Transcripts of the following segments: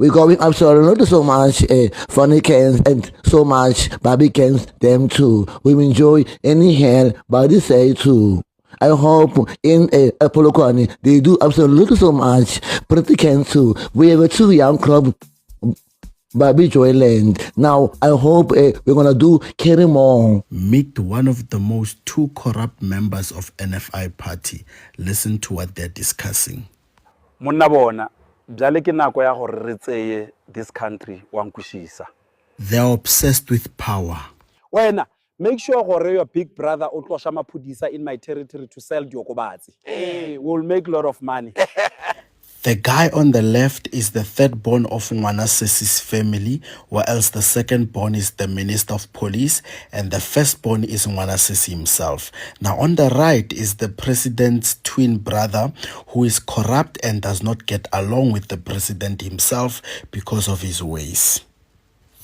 We're going absolutely so much funny cans and so much Barbie cans, them too. We enjoy any hell body say too. I hope in Apollo Corny they do absolutely so much pretty cans too. We have a 2 young club Barbie Joyland. Now I hope we're gonna do carry more. Meet one of the most two corrupt members of NFI party. Listen to what they're discussing. Monna bona bjale ke nako ya gore re tseye this country wa nkushisa. They're obsessed with power. Wena make sure gore your big brother o tlosha maphodisa in my territory to sell diokobatsi. We'll make a lot of money. The guy on the left is the third born of Ngwana Sesi's family, while else the second born is the Minister of Police, and the first born is Ngwana Sesi himself. Now on the right is the president's twin brother, who is corrupt and does not get along with the president himself because of his ways.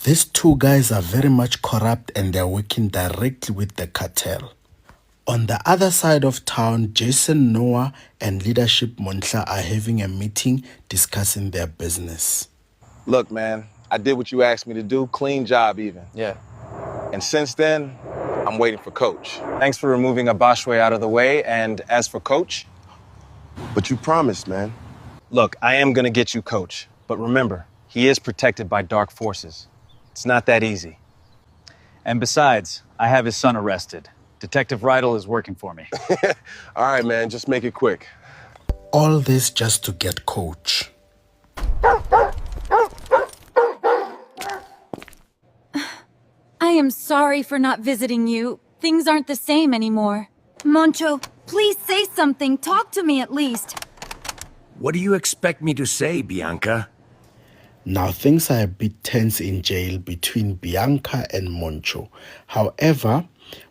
These two guys are very much corrupt and they're working directly with the cartel. On the other side of town, Jason Noah and leadership Monhla are having a meeting discussing their business. Look, man, I did what you asked me to do. Clean job, even. Yeah. And since then, I'm waiting for Coach. Thanks for removing Abashwe out of the way. And as for Coach? But you promised, man. Look, I am going to get you Coach. But remember, he is protected by dark forces. It's not that easy. And besides, I have his son arrested. Detective Rydell is working for me. All right, man, just make it quick. All this just to get Coach. I am sorry for not visiting you. Things aren't the same anymore. Moncho, please say something. Talk to me at least. What do you expect me to say, Bianca? Now things are a bit tense in jail between Bianca and Moncho. However,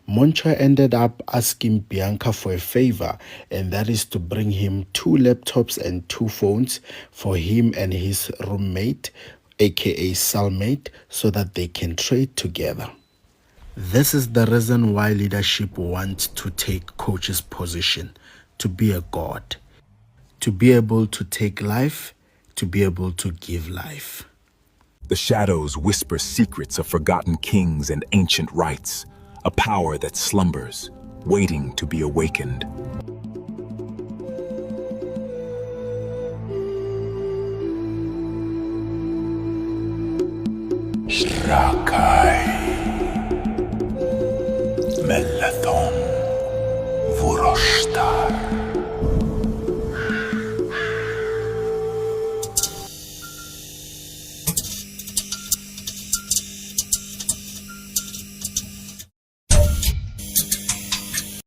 Moncho ended up asking Bianca for a favor, and that is to bring him 2 laptops and 2 phones for him and his roommate, aka cellmate, so that they can trade together. This is the reason why leadership wants to take Coach's position, to be a god, to be able to take life, to be able to give life. The shadows whisper secrets of forgotten kings and ancient rites, a power that slumbers, waiting to be awakened. Strakai.